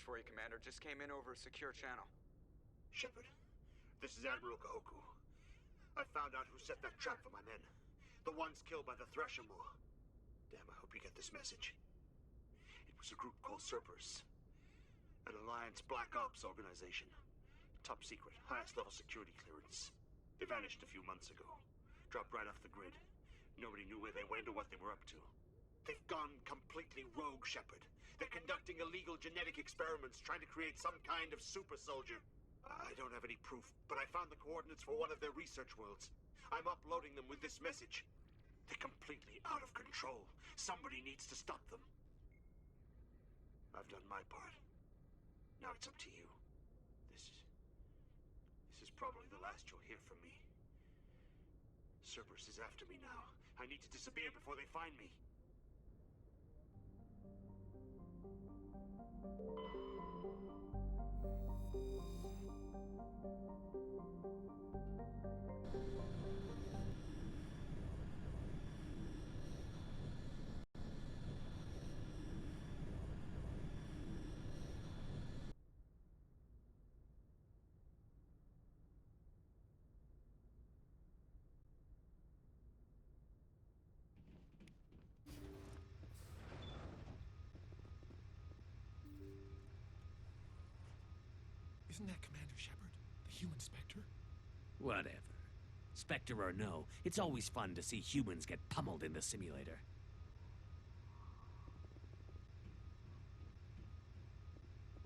for you, Commander. Just came in over a secure channel. Shepard, this is Admiral Kahoku. I found out who set that trap for my men. The ones killed by the Thresher Moor. Damn, I hope you get this message. It was a group called Cerberus. An Alliance Black Ops organization. Top secret, highest level security clearance. They vanished a few months ago. Dropped right off the grid. Nobody knew where they went or what they were up to. They've gone completely rogue, Shepard. They're conducting illegal genetic experiments, trying to create some kind of super soldier. I don't have any proof, but I found the coordinates for one of their research worlds. I'm uploading them with this message. They're completely out of control. Somebody needs to stop them. I've done my part. Now it's up to you. This is probably the last you'll hear from me. Cerberus is after me now. I need to disappear before they find me. Isn't that Commander Shepard, the human Spectre? Whatever. Spectre or no, it's always fun to see humans get pummeled in the simulator.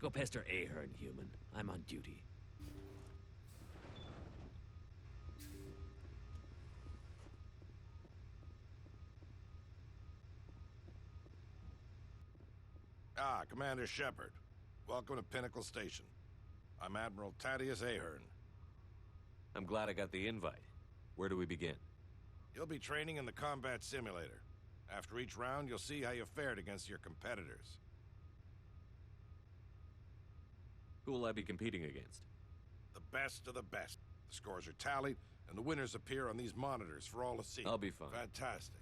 Go pester Ahern, human. I'm on duty. Ah, Commander Shepard. Welcome to Pinnacle Station. I'm Admiral Thaddeus Ahern. I'm glad I got the invite. Where do we begin? You'll be training in the combat simulator. After each round, you'll see how you fared against your competitors. Who will I be competing against? The best of the best. The scores are tallied, and the winners appear on these monitors for all to see. I'll be fine. Fantastic.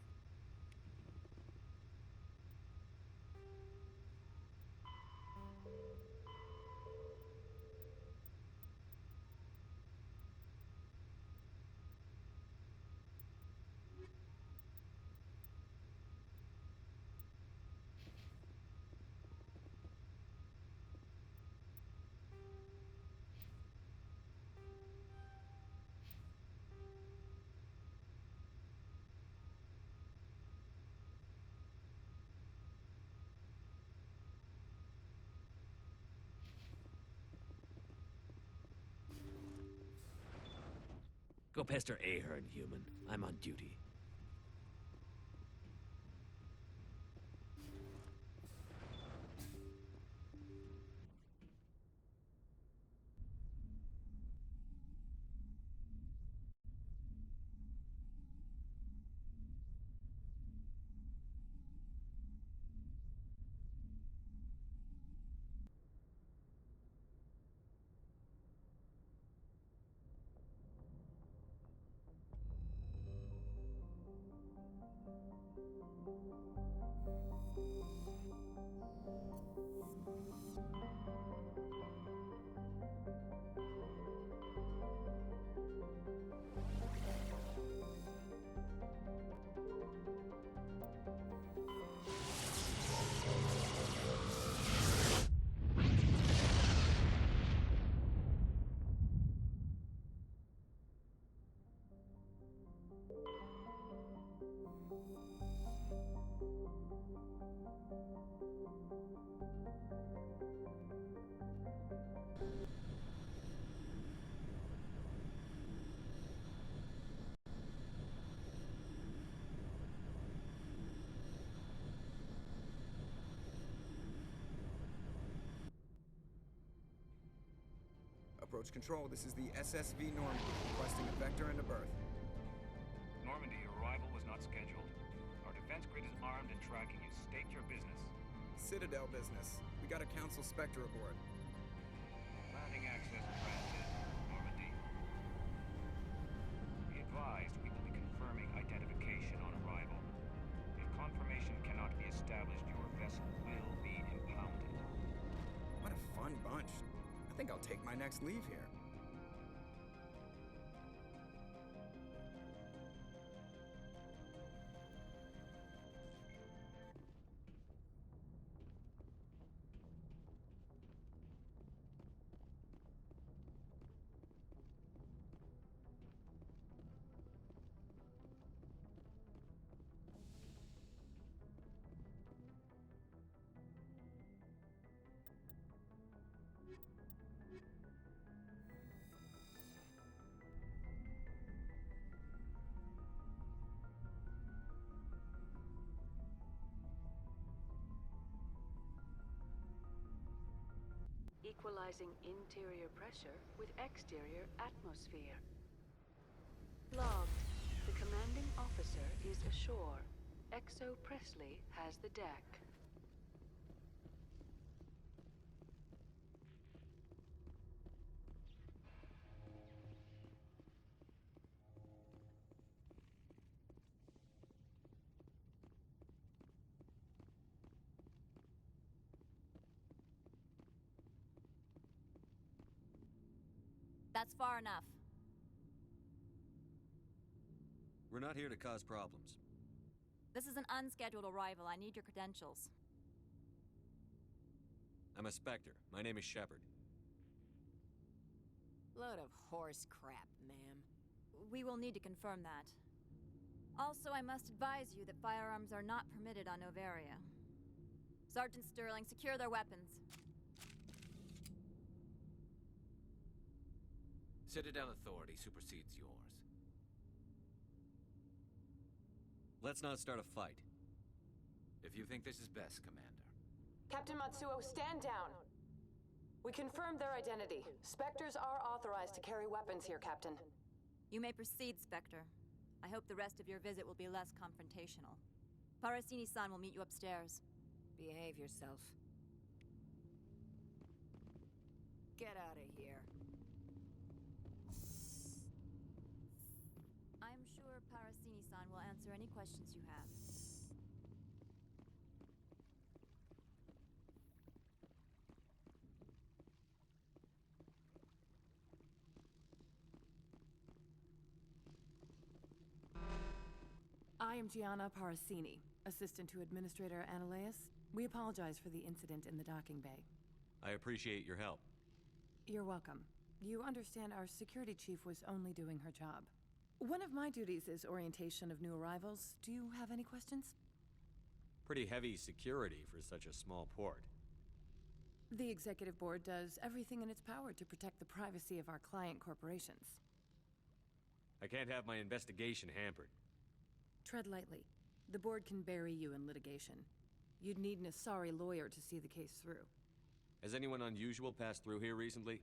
Go pester Ahern, human. I'm on duty. Approach control, this is the SSV Normandy, requesting a vector and a berth. Normandy, your arrival was not scheduled. Our defense grid is armed and tracking you. State your business. Citadel business. We got a Council Spectre aboard. Landing access granted, Normandy. Be advised, we will be confirming identification on arrival. If confirmation cannot be established, your vessel will be impounded. What a think I'll take my next leave here. Equalizing interior pressure with exterior atmosphere. Logged. The commanding officer is ashore. Exo Presley has the deck. That's far enough. We're not here to cause problems. This is an unscheduled arrival. I need your credentials. I'm a Spectre. My name is Shepard. Load of horse crap, ma'am. We will need to confirm that. Also, I must advise you that firearms are not permitted on Noveria. Sergeant Sterling, secure their weapons. Citadel authority supersedes yours. Let's not start a fight. If you think this is best, Commander. Captain Matsuo, stand down. We confirmed their identity. Spectres are authorized to carry weapons here, Captain. You may proceed, Spectre. I hope the rest of your visit will be less confrontational. Parasini-san will meet you upstairs. Behave yourself. Get out of here. I'm sure Parasini-san will answer any questions you have. I am Gianna Parasini, assistant to Administrator Ananias. We apologize for the incident in the docking bay. I appreciate your help. You're welcome. You understand our security chief was only doing her job. One of my duties is orientation of new arrivals. Do you have any questions? Pretty heavy security for such a small port. The Executive Board does everything in its power to protect the privacy of our client corporations. I can't have my investigation hampered. Tread lightly. The Board can bury you in litigation. You'd need an Asari lawyer to see the case through. Has anyone unusual passed through here recently?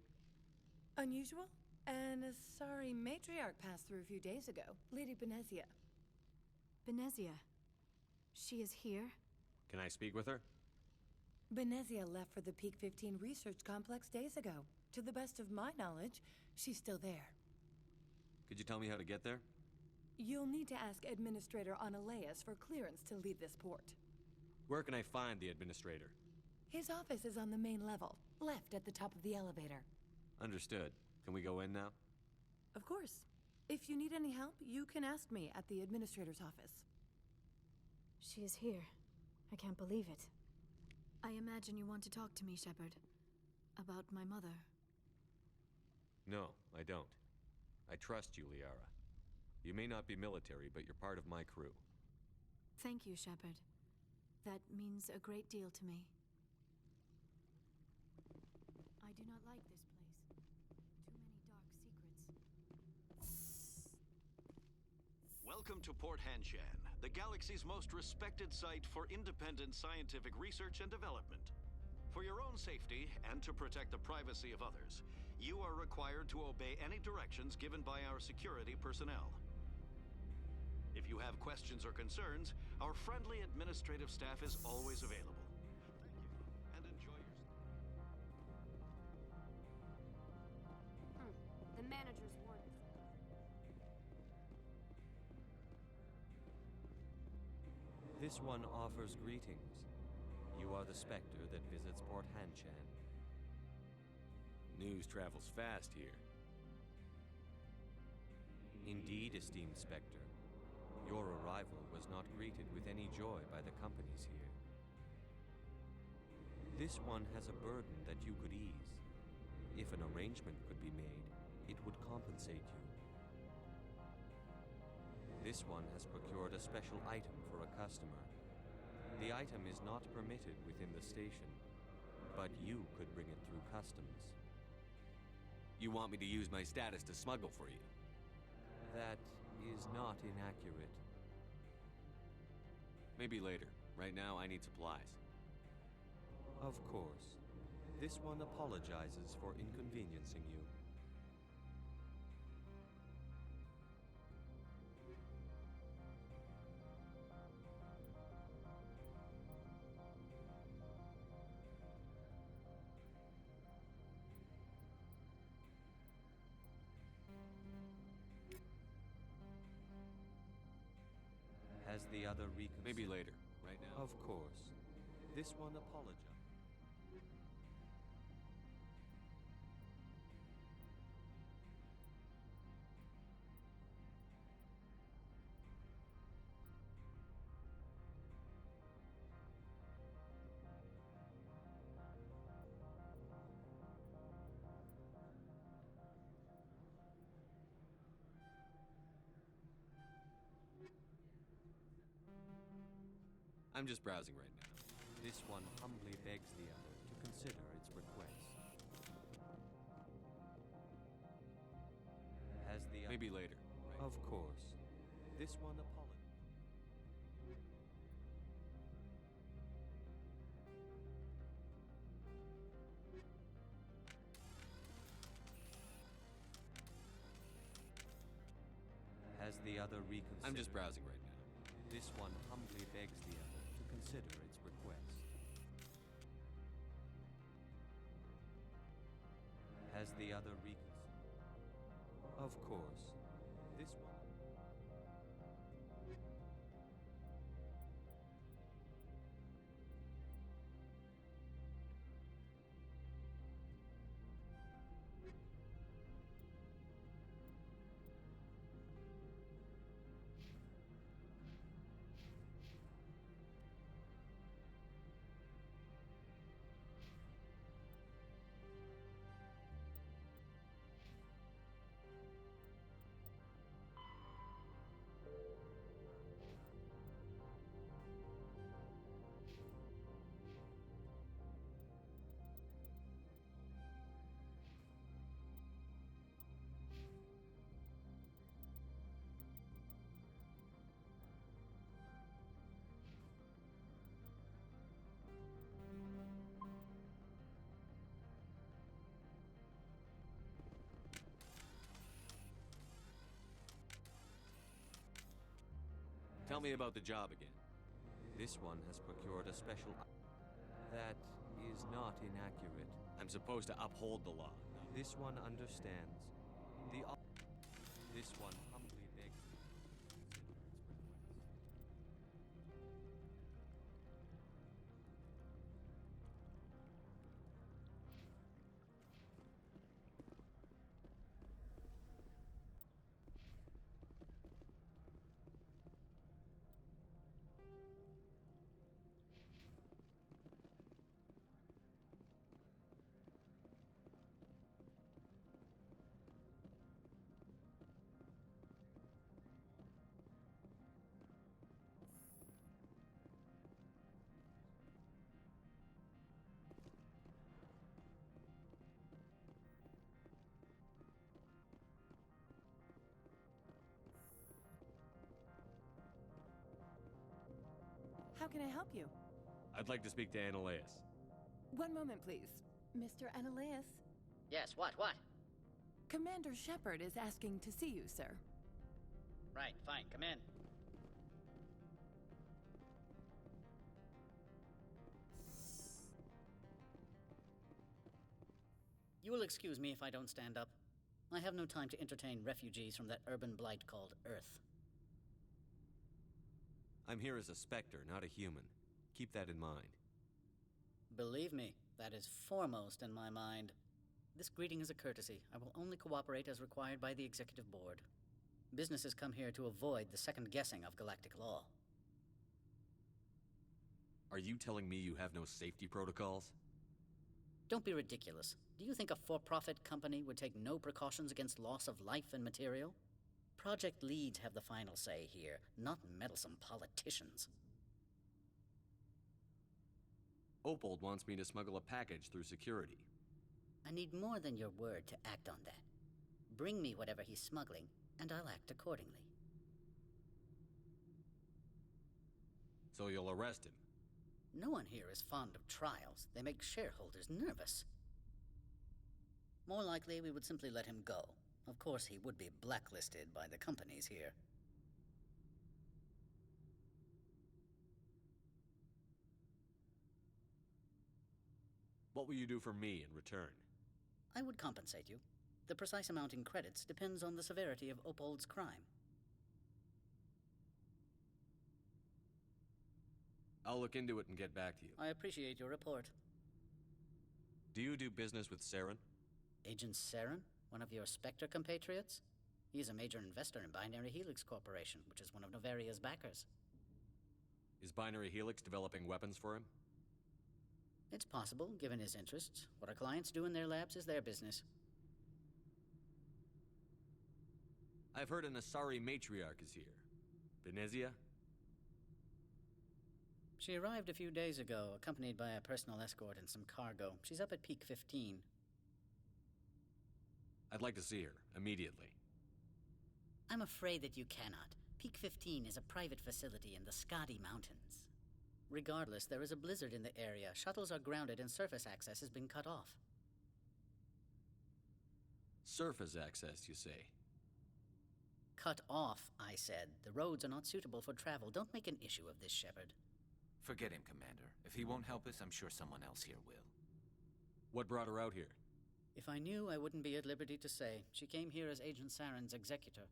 Unusual? An Asari matriarch passed through a few days ago. Lady Benezia. Benezia? She is here? Can I speak with her? Benezia left for the Peak 15 research complex days ago. To the best of my knowledge, she's still there. Could you tell me how to get there? You'll need to ask Administrator Ananias for clearance to leave this port. Where can I find the Administrator? His office is on the main level, left at the top of the elevator. Understood. Can we go in now? Of course. If you need any help, you can ask me at the Administrator's office. She is here. I can't believe it. I imagine you want to talk to me, Shepard. About my mother. No, I don't. I trust you, Liara. You may not be military, but you're part of my crew. Thank you, Shepard. That means a great deal to me. I do not like this place. Too many dark secrets. Welcome to Port Hanshan, the galaxy's most respected site for independent scientific research and development. For your own safety, and to protect the privacy of others, you are required to obey any directions given by our security personnel. If you have questions or concerns, our friendly administrative staff is always available. Thank you, and enjoy your stay. The manager's warned. This one offers greetings. You are the Spectre that visits Port Hanshan. News travels fast here. Indeed, esteemed Spectre. Your arrival was not greeted with any joy by the companies here. This one has a burden that you could ease. If an arrangement could be made, it would compensate you. This one has procured a special item for a customer. The item is not permitted within the station, but you could bring it through customs. You want me to use my status to smuggle for you? That is not inaccurate. Maybe later. Right now, I need supplies. Of course. This one apologizes for inconveniencing you. Has the other reconsidered? Maybe later. Right now? Of course. This one apologizes. I'm just browsing right now. This one humbly begs the other to consider its request. Has the other... Maybe later. Right? Of course. This one apologizes. Has the other reconsidered? I'm just browsing right now. This one humbly begs the other to consider its request. Has the other reconsidered? Of course. This one... Tell me about the job again. This one has procured a special... That is not inaccurate. I'm supposed to uphold the law. This one understands. This one humbly begs... How can I help you? I'd like to speak to Annaleus. One moment, please. Mr. Annaleus? Yes, what? Commander Shepard is asking to see you, sir. Right, fine, come in. You will excuse me if I don't stand up. I have no time to entertain refugees from that urban blight called Earth. I'm here as a Spectre, not a human. Keep that in mind. Believe me, that is foremost in my mind. This greeting is a courtesy. I will only cooperate as required by the Executive Board. Businesses come here to avoid the second guessing of galactic law. Are you telling me you have no safety protocols? Don't be ridiculous. Do you think a for-profit company would take no precautions against loss of life and material? Project leads have the final say here, not meddlesome politicians. Opold wants me to smuggle a package through security. I need more than your word to act on that. Bring me whatever he's smuggling, and I'll act accordingly. So you'll arrest him? No one here is fond of trials. They make shareholders nervous. More likely, we would simply let him go. Of course, he would be blacklisted by the companies here. What will you do for me in return? I would compensate you. The precise amount in credits depends on the severity of Opold's crime. I'll look into it and get back to you. I appreciate your report. Do you do business with Saren? Agent Saren? One of your Spectre compatriots? He's a major investor in Binary Helix Corporation, which is one of Noveria's backers. Is Binary Helix developing weapons for him? It's possible, given his interests. What our clients do in their labs is their business. I've heard an Asari matriarch is here. Venezia? She arrived a few days ago, accompanied by a personal escort and some cargo. She's up at Peak 15. I'd like to see her, immediately. I'm afraid that you cannot. Peak 15 is a private facility in the Skadi Mountains. Regardless, there is a blizzard in the area. Shuttles are grounded and surface access has been cut off. Surface access, you say? Cut off, I said. The roads are not suitable for travel. Don't make an issue of this, Shepard. Forget him, Commander. If he won't help us, I'm sure someone else here will. What brought her out here? If I knew, I wouldn't be at liberty to say. She came here as Agent Saren's executor.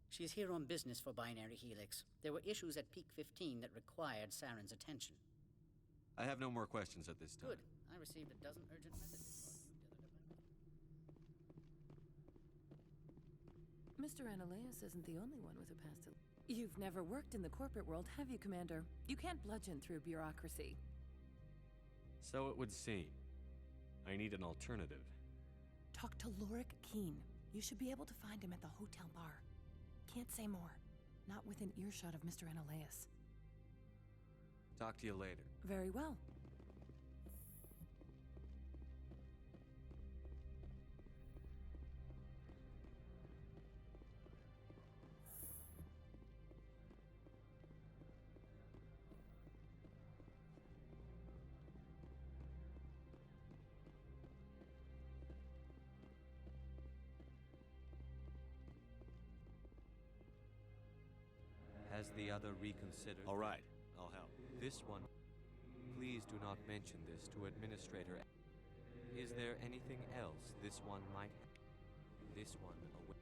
She's here on business for Binary Helix. There were issues at Peak 15 that required Saren's attention. I have no more questions at this time. Good. I received a dozen urgent messages. Mr. Ananias isn't the only one with a past. You've never worked in the corporate world, have you, Commander? You can't bludgeon through bureaucracy. So it would seem. I need an alternative. Talk to Lorik Keen. You should be able to find him at the hotel bar. Can't say more. Not within earshot of Mr. Ananias. Talk to you later. Very well. Has the other reconsidered? All right, I'll help. This one. Please do not mention this to Administrator. Is there anything else this one might have? This one away.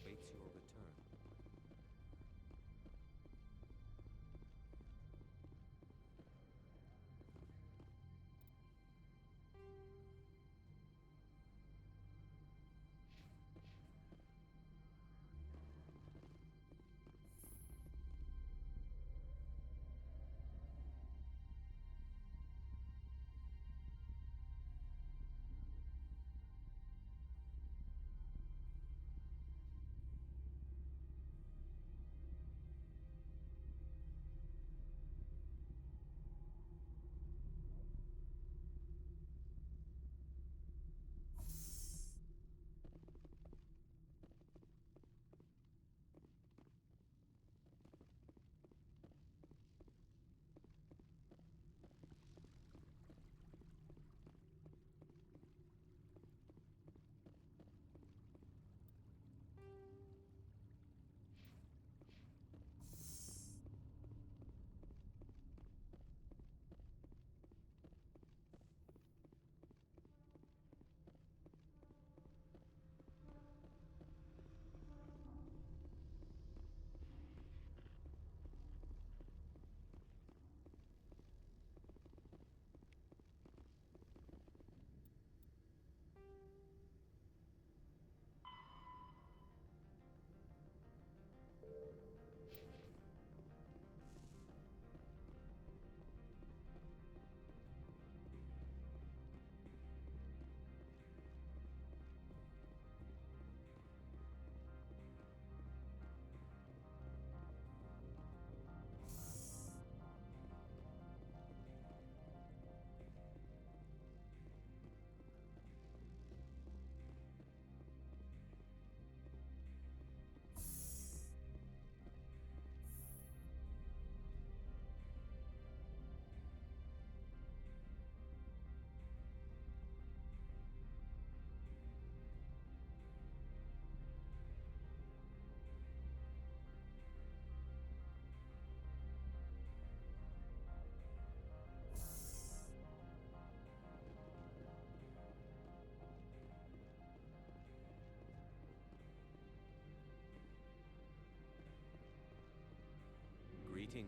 Waits your return.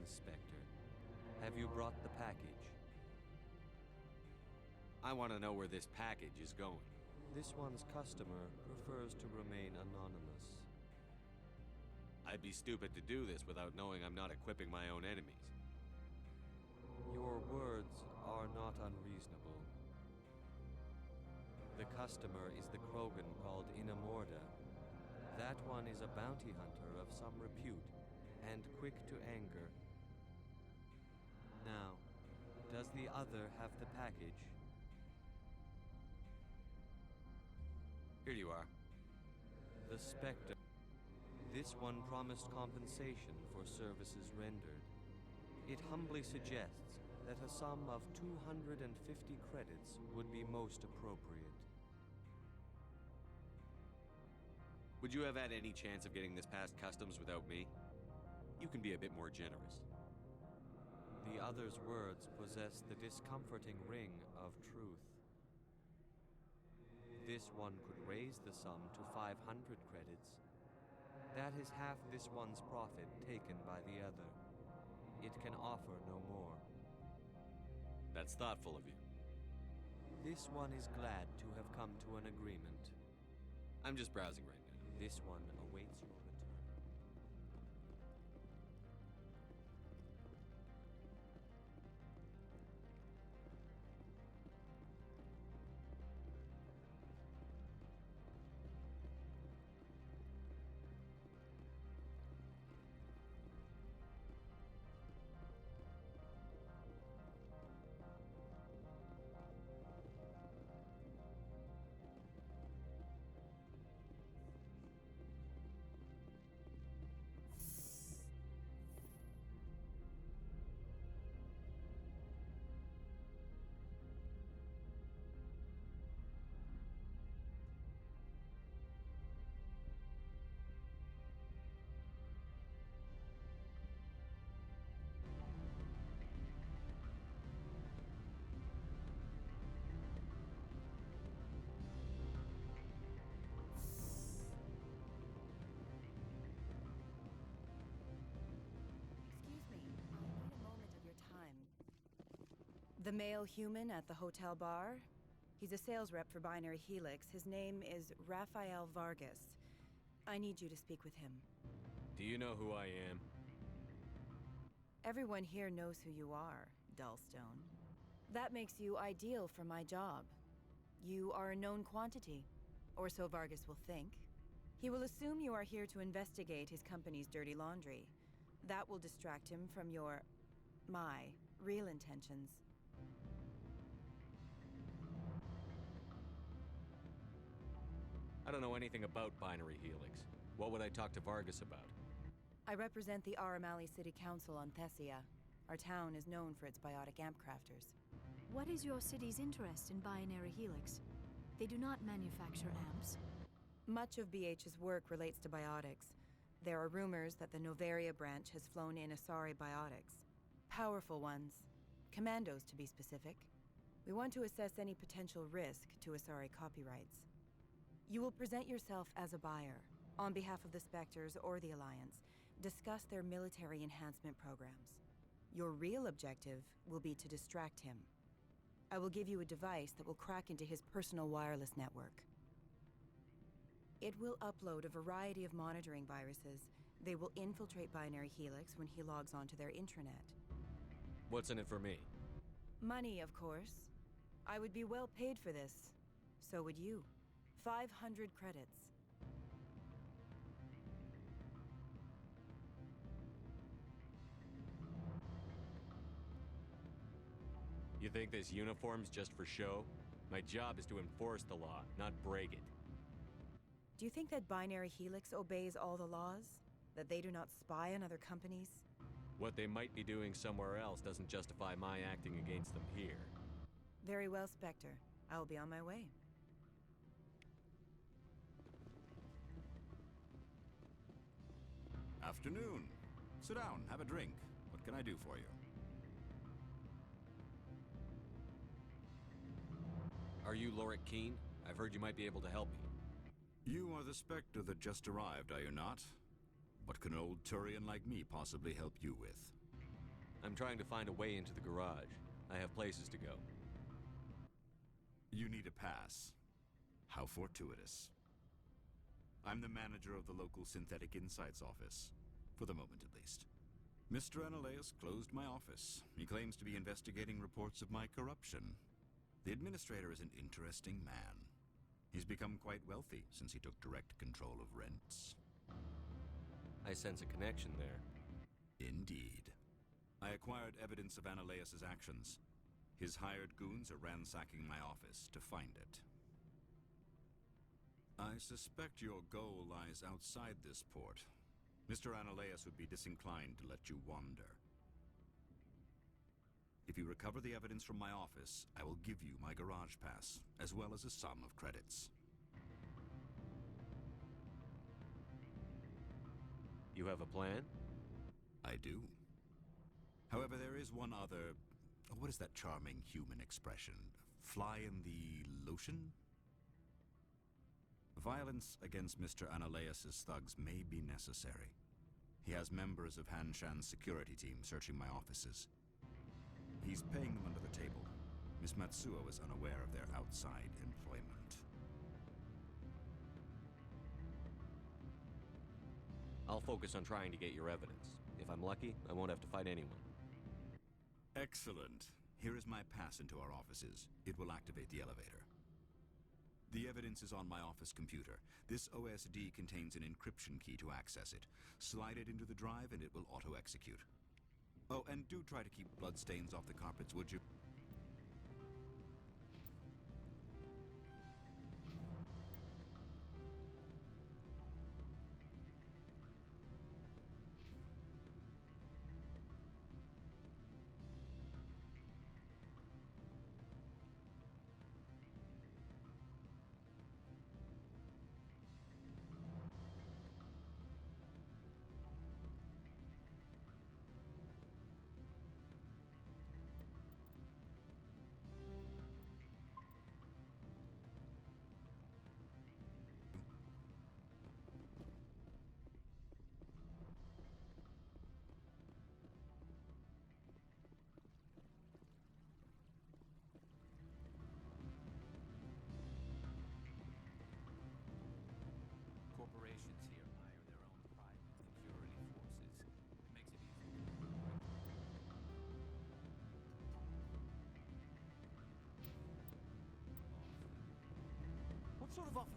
Spectre. Have you brought the package? I want to know where this package is going. This one's customer prefers to remain anonymous. I'd be stupid to do this without knowing I'm not equipping my own enemies. Your words are not unreasonable. The customer is the Krogan called Inamorda. That one is a bounty hunter of some repute, and quick to anger. Now, does the other have the package? Here you are. The Spectre. This one promised compensation for services rendered. It humbly suggests that a sum of 250 credits would be most appropriate. Would you have had any chance of getting this past customs without me? You can be a bit more generous. The other's words possess the discomforting ring of truth. This one could raise the sum to 500 credits. That is half this one's profit taken by the other. It can offer no more. That's thoughtful of you. This one is glad to have come to an agreement. I'm just browsing right now. This one awaits your return. The male human at the hotel bar? He's a sales rep for Binary Helix. His name is Rafael Vargas. I need you to speak with him. Do you know who I am? Everyone here knows who you are, Dullstone. That makes you ideal for my job. You are a known quantity, or so Vargas will think. He will assume you are here to investigate his company's dirty laundry. That will distract him from my real intentions. I don't know anything about Binary Helix. What would I talk to Vargas about? I represent the Aramali City Council on Thessia. Our town is known for its biotic amp crafters. What is your city's interest in Binary Helix? They do not manufacture amps. Much of BH's work relates to biotics. There are rumors that the Noveria branch has flown in Asari biotics. Powerful ones. Commandos, to be specific. We want to assess any potential risk to Asari copyrights. You will present yourself as a buyer, on behalf of the Spectres or the Alliance. Discuss their military enhancement programs. Your real objective will be to distract him. I will give you a device that will crack into his personal wireless network. It will upload a variety of monitoring viruses. They will infiltrate Binary Helix when he logs onto their intranet. What's in it for me? Money, of course. I would be well paid for this. So would you. 500 credits. You think this uniform's just for show? My job is to enforce the law, not break it. Do you think that Binary Helix obeys all the laws? That they do not spy on other companies? What they might be doing somewhere else doesn't justify my acting against them here. Very well, Spectre. I will be on my way. Afternoon. Sit down, have a drink. What can I do for you? Are you Lorik Keene? I've heard you might be able to help me. You are the Spectre that just arrived, are you not? What can an old Turian like me possibly help you with? I'm trying to find a way into the garage. I have places to go. You need a pass. How fortuitous. I'm the manager of the local Synthetic Insights office. For the moment, at least. Mr. Analeus closed my office. He claims to be investigating reports of my corruption. The administrator is an interesting man. He's become quite wealthy since he took direct control of rents. I sense a connection there. Indeed. I acquired evidence of Analeus's actions. His hired goons are ransacking my office to find it. I suspect your goal lies outside this port. Mr. Analeus would be disinclined to let you wander. If you recover the evidence from my office, I will give you my garage pass, as well as a sum of credits. You have a plan? I do. However, there is one other... what is that charming human expression? Fly in the lotion? Violence against Mr. Analeus's thugs may be necessary. He has members of Hanshan's security team searching my offices. He's paying them under the table. Miss Matsuo is unaware of their outside employment. I'll focus on trying to get your evidence. If I'm lucky, I won't have to fight anyone. Excellent. Here is my pass into our offices. It will activate the elevator. The evidence is on my office computer. This OSD contains an encryption key to access it. Slide it into the drive and it will auto-execute. Oh, and do try to keep bloodstains off the carpets, would you? Corporations here hire their own private security forces. It makes it easier to break. What sort of offer?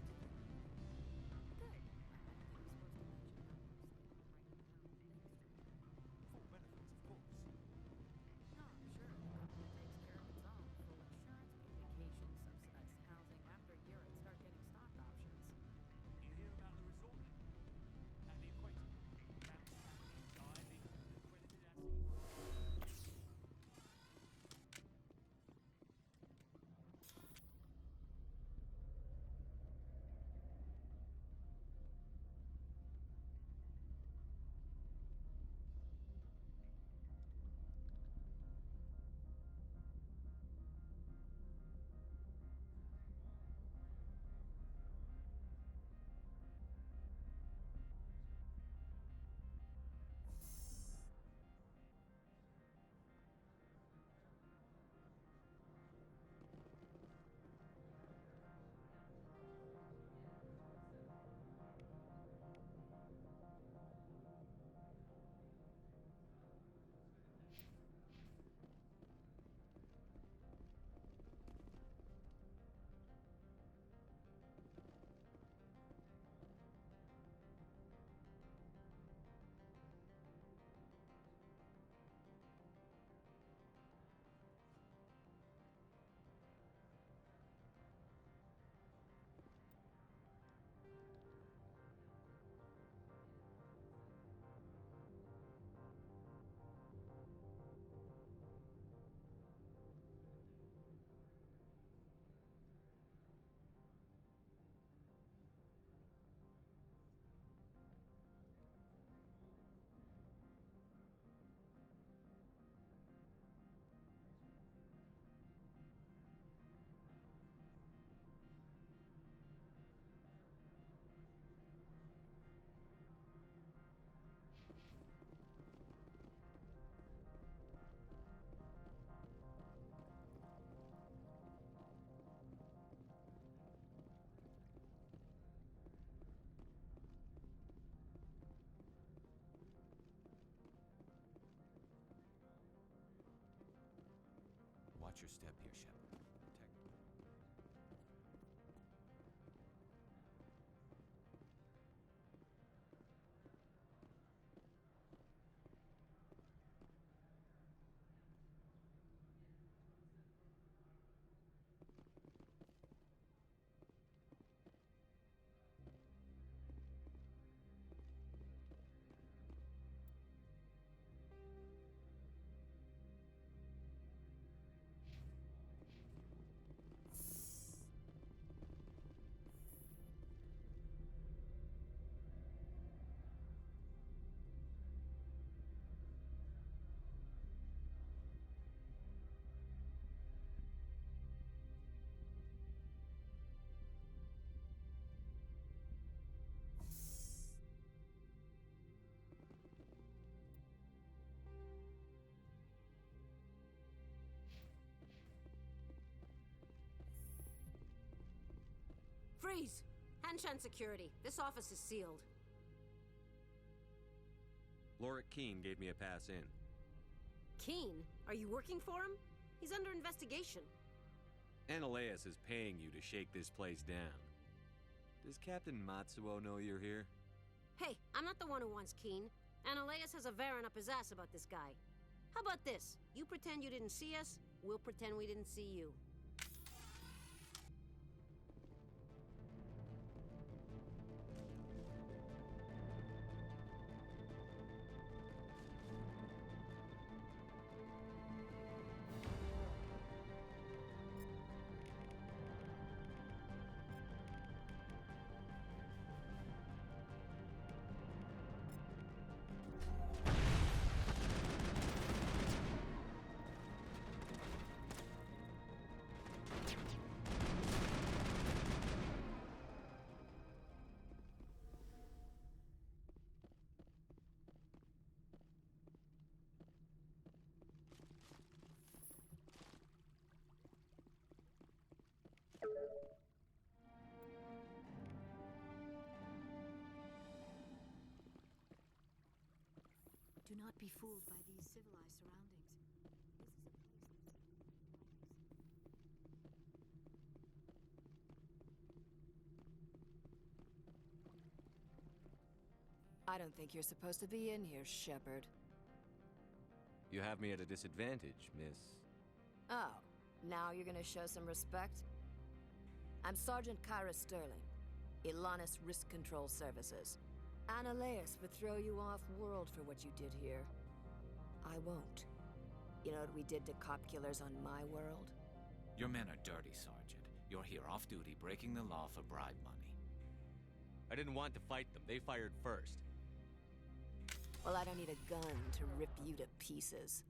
Watch your step here, Shepard. Freeze! Hanshan security. This office is sealed. Lorik Keene gave me a pass in. Keene? Are you working for him? He's under investigation. Ananias is paying you to shake this place down. Does Captain Matsuo know you're here? Hey, I'm not the one who wants Keene. Ananias has a Varen up his ass about this guy. How about this? You pretend you didn't see us, we'll pretend we didn't see you. Do not be fooled by these civilized surroundings. I don't think you're supposed to be in here, Shepard. You have me at a disadvantage, miss. Oh, now you're gonna show some respect? I'm Sergeant Kyra Sterling, Ilanis Risk Control Services. Ananias would throw you off-world for what you did here. I won't. You know what we did to cop killers on my world? Your men are dirty, Sergeant. You're here off-duty, breaking the law for bribe money. I didn't want to fight them. They fired first. Well, I don't need a gun to rip you to pieces.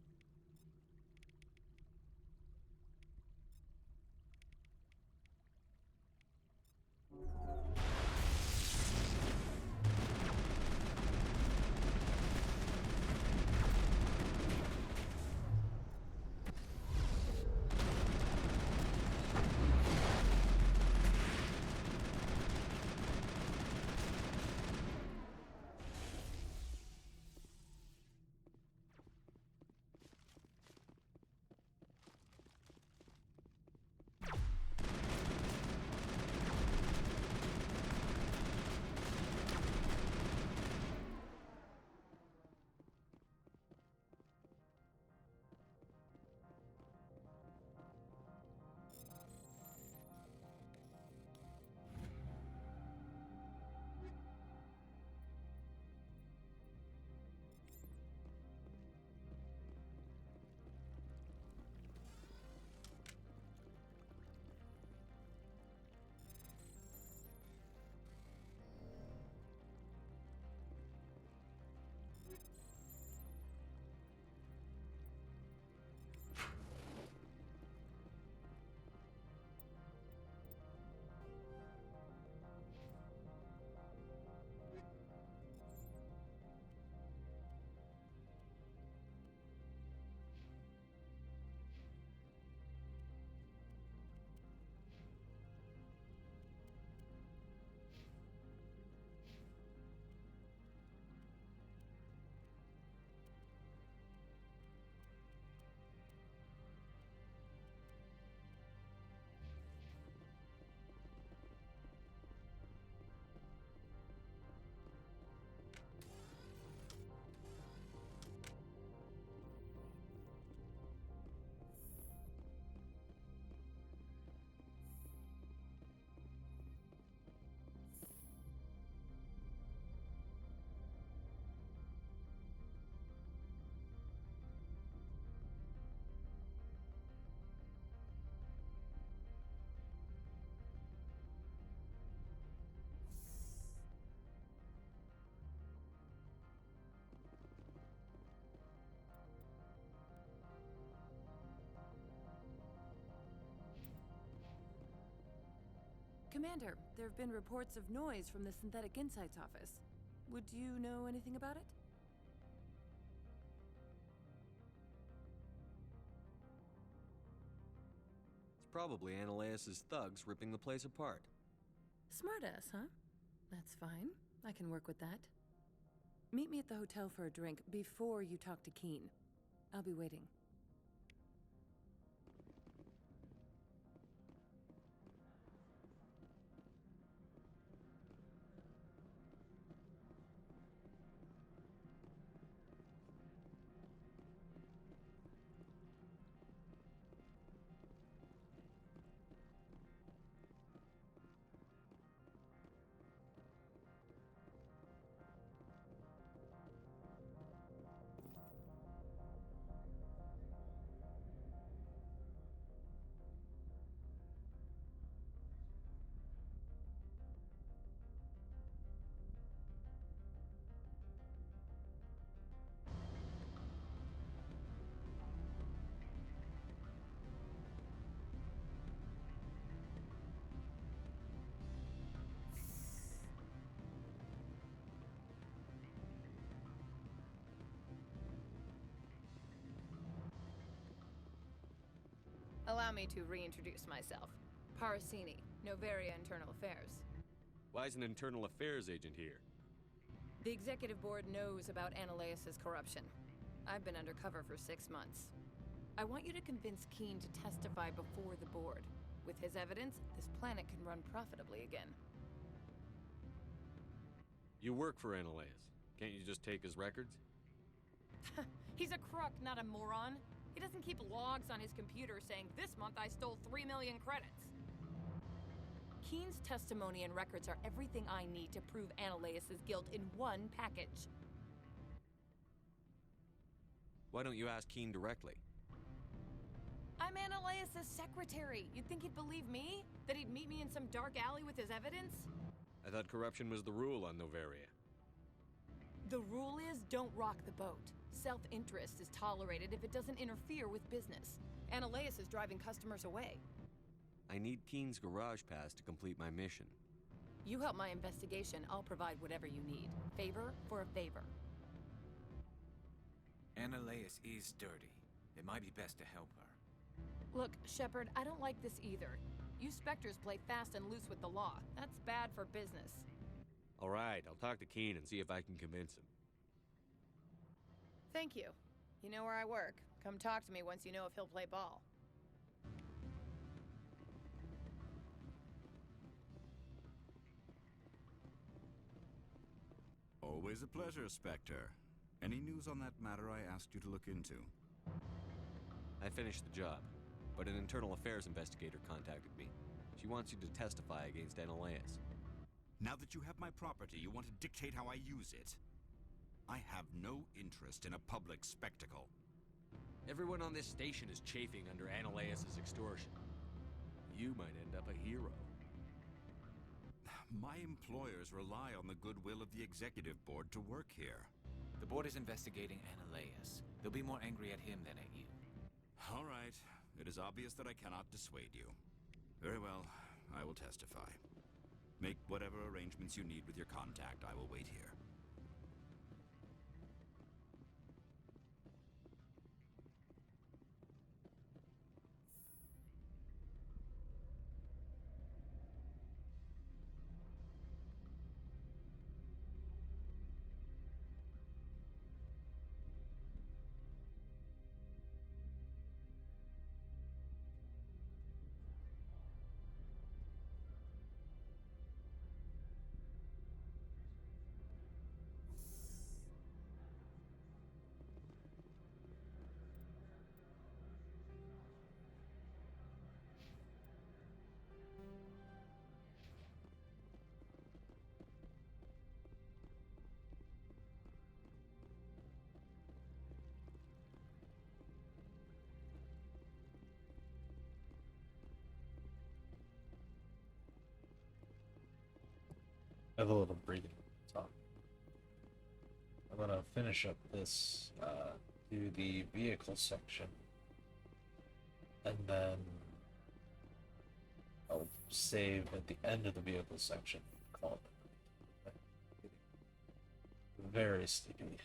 Commander, there have been reports of noise from the Synthetic Insights office. Would you know anything about it? It's probably Ananias' thugs ripping the place apart. Smartass, huh? That's fine. I can work with that. Meet me at the hotel for a drink before you talk to Keen. I'll be waiting. Allow me to reintroduce myself. Parasini, Noveria Internal Affairs. Why is an internal affairs agent here? The executive board knows about Ananias' corruption. I've been undercover for 6 months. I want you to convince Keen to testify before the board. With his evidence, this planet can run profitably again. You work for Ananias. Can't you just take his records? He's a crook, not a moron. He doesn't keep logs on his computer saying, "This month I stole 3 million credits." Keen's testimony and records are everything I need to prove Ananias' guilt in one package. Why don't you ask Keen directly? I'm Ananias' secretary. You'd think he'd believe me? That he'd meet me in some dark alley with his evidence? I thought corruption was the rule on Noveria. The rule is don't rock the boat. Self-interest is tolerated if it doesn't interfere with business. Ananias is driving customers away. I need Keen's garage pass to complete my mission. You help my investigation, I'll provide whatever you need. Favor for a favor. Ananias is dirty. It might be best to help her. Look, Shepard, I don't like this either. You Spectres play fast and loose with the law. That's bad for business. All right, I'll talk to Keen and see if I can convince him. Thank you. You know where I work. Come talk to me once you know if he'll play ball. Always a pleasure, Spectre. Any news on that matter I asked you to look into? I finished the job, but an internal affairs investigator contacted me. She wants you to testify against Ananias. Now that you have my property, you want to dictate how I use it? I have no interest in a public spectacle. Everyone on this station is chafing under Ananias' extortion. You might end up a hero. My employers rely on the goodwill of the executive board to work here. The board is investigating Ananias. They'll be more angry at him than at you. All right. It is obvious that I cannot dissuade you. Very well. I will testify. Make whatever arrangements you need with your contact. I will wait here. I have a little breathing talk. I'm gonna finish up this, do the vehicle section, and then I'll save at the end of the vehicle section. Call it. Very sleepy.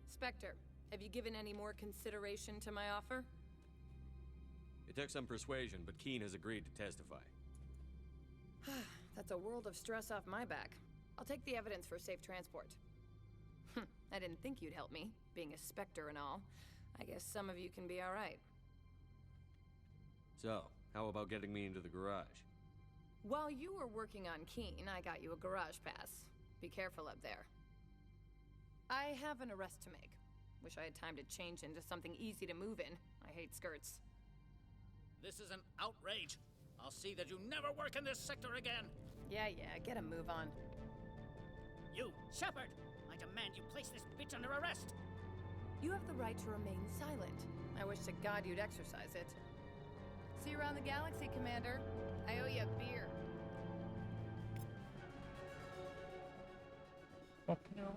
Spectre, have you given any more consideration to my offer? It took some persuasion, but Keene has agreed to testify. That's a world of stress off my back. I'll take the evidence for safe transport. I didn't think you'd help me, being a Spectre and all. I guess some of you can be alright. So, how about getting me into the garage? While you were working on Keene, I got you a garage pass. Be careful up there. I have an arrest to make. Wish I had time to change into something easy to move in. I hate skirts. This is an outrage. I'll see that you never work in this sector again. Yeah, get a move on. You, Shepard! I demand you place this bitch under arrest! You have the right to remain silent. I wish to God you'd exercise it. See you around the galaxy, Commander. I owe you a beer. Oh, no.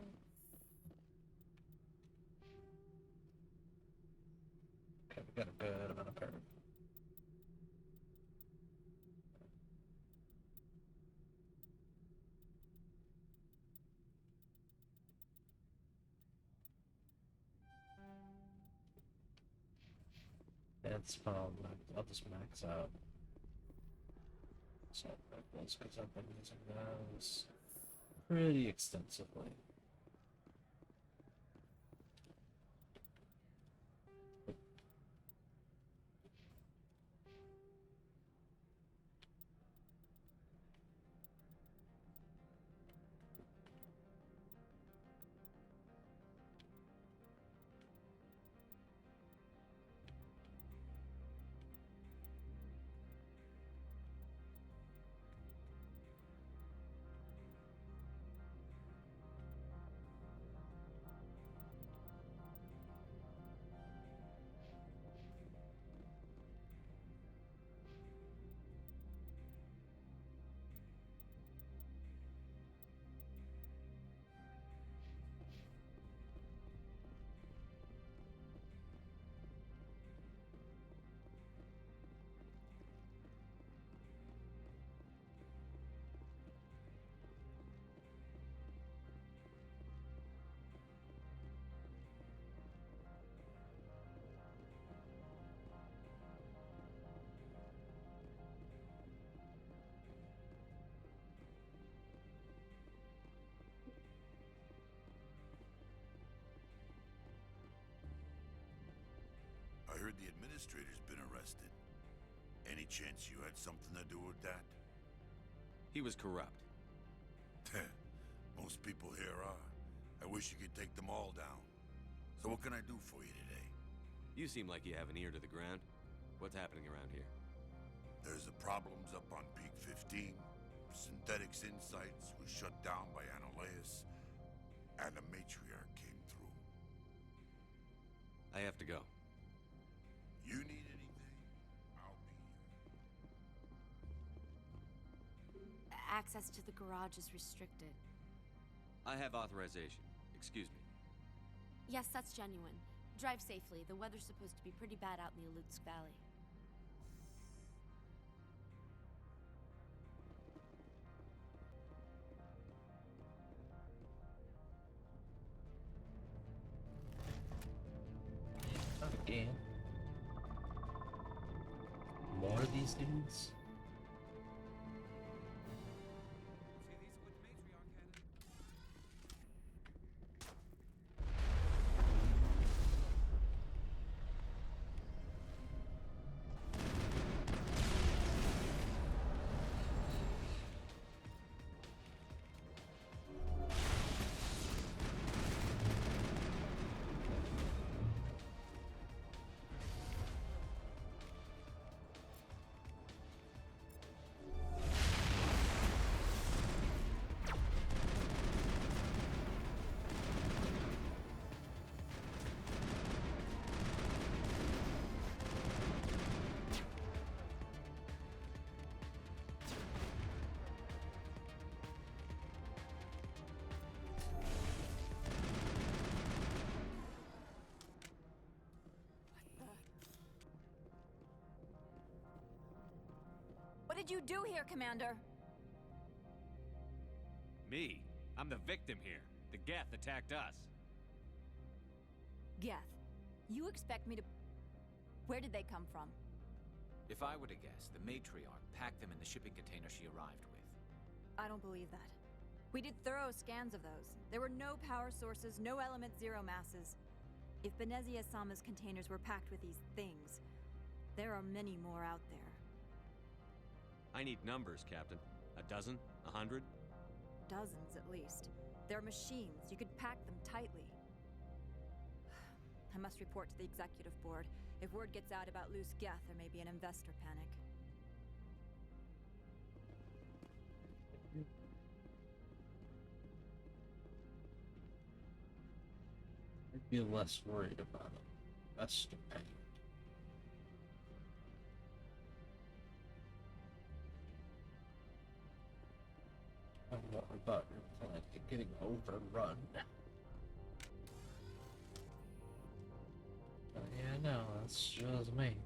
Okay, we got a good amount of power. It's fine. I'll just max out. So because I've been using those pretty extensively. I heard the administrator's been arrested. Any chance you had something to do with that? He was corrupt. Most people here are. I wish you could take them all down. So what can I do for you today? You seem like you have an ear to the ground. What's happening around here? There's the problems up on Peak 15. Synthetics Insights was shut down by Analeas. And a matriarch came through. I have to go. You need anything? I'll be here. Access to the garage is restricted. I have authorization. Excuse me. Yes, that's genuine. Drive safely. The weather's supposed to be pretty bad out in the Alutsk Valley. Not again. More of these dudes? did you do here, Commander? Me? I'm the victim here. The Geth attacked us. Geth, you expect me to... Where did they come from? If I were to guess, the matriarch packed them in the shipping container she arrived with. I don't believe that. We did thorough scans of those. There were no power sources, no element zero masses. If Benezia-sama's containers were packed with these things, there are many more out there. I need numbers, Captain. A dozen? 100? Dozens, at least. They're machines. You could pack them tightly. I must report to the executive board. If word gets out about loose Geth, there may be an investor panic. I'd be less worried about it. That's the pain. I'm more about your planet getting overrun. Yeah, no, that's just me.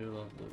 I love Luke.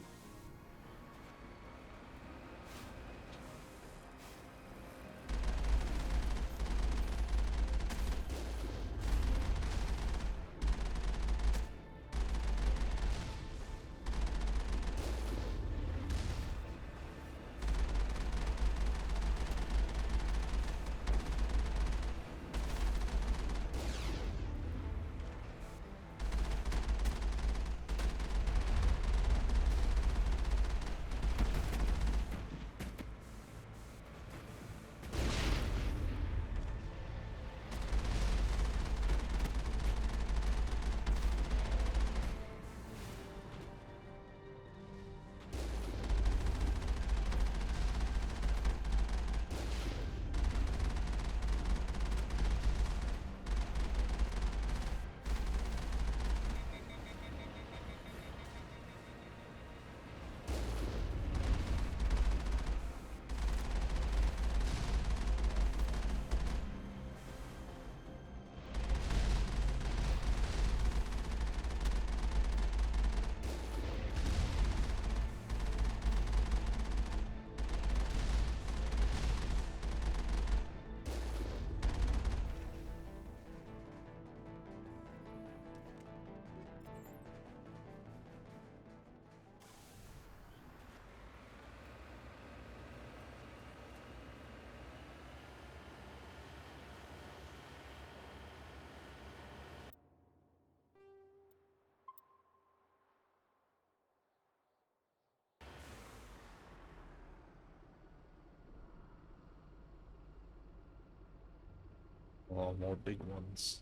Oh, more big ones.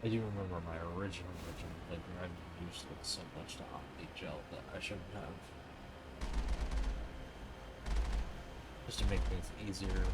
I do remember my original playthrough. I used it so much to Omni Gel that I shouldn't have. Just to make things easier.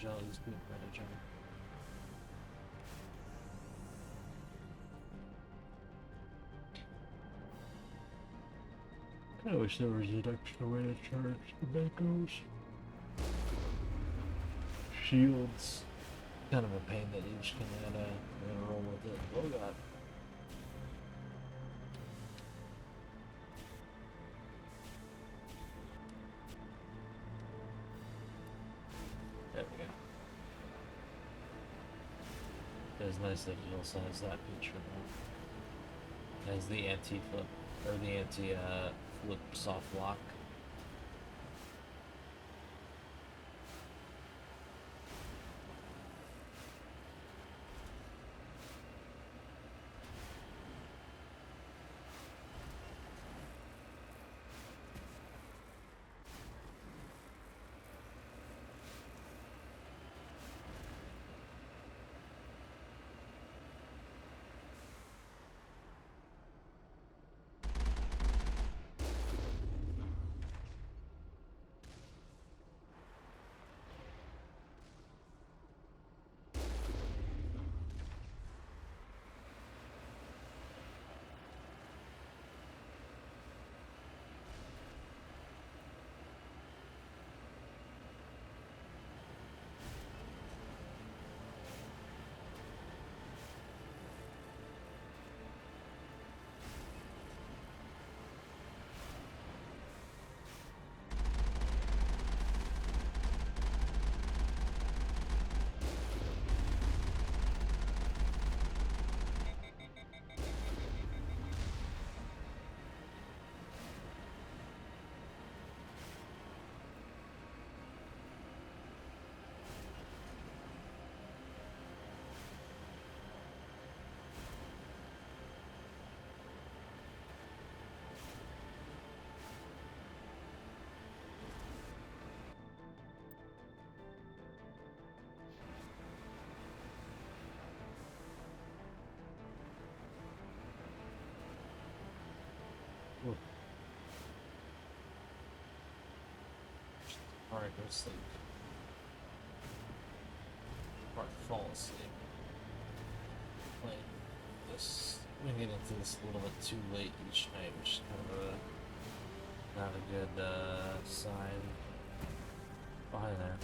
Gel is good, Gel. I wish there was an extra way to charge the Makos. Shields. Kind of a pain that you just kinda gotta roll with it. Oh god. There we go. It's nice that it also has that feature though. It has the anti-flip, or the anti-flip soft lock. Alright, go to sleep. Or fall asleep. Like, this, we get into this a little bit too late each night, which is kind of not a good sign. Oh, hi there.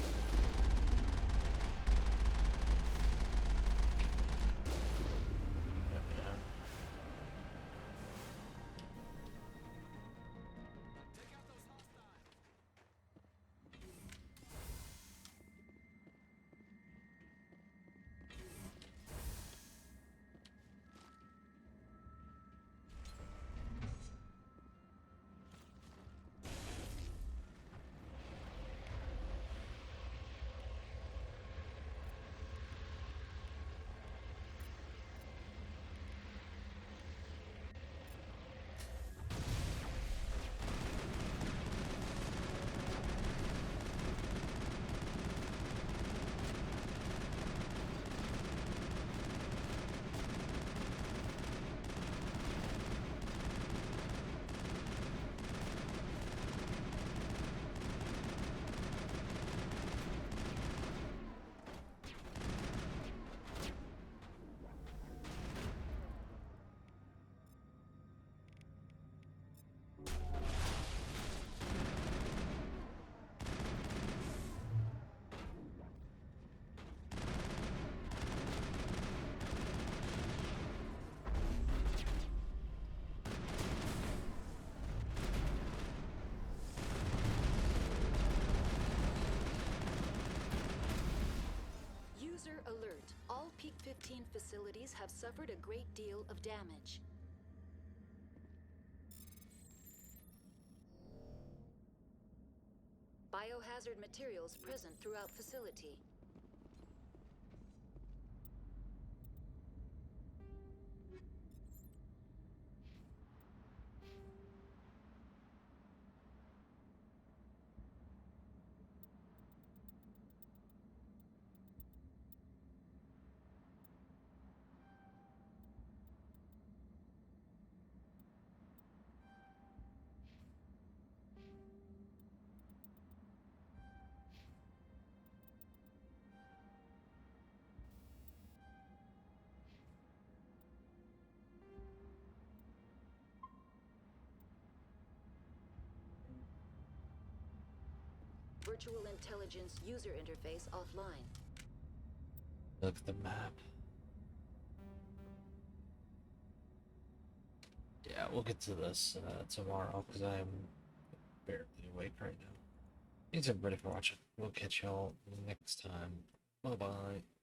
15 facilities have suffered a great deal of damage. Biohazard materials present throughout facility. Virtual intelligence user interface offline. Look at the map. Yeah, we'll get to this tomorrow because I'm barely awake right now. Thanks everybody for watching. We'll catch y'all next time. Bye bye.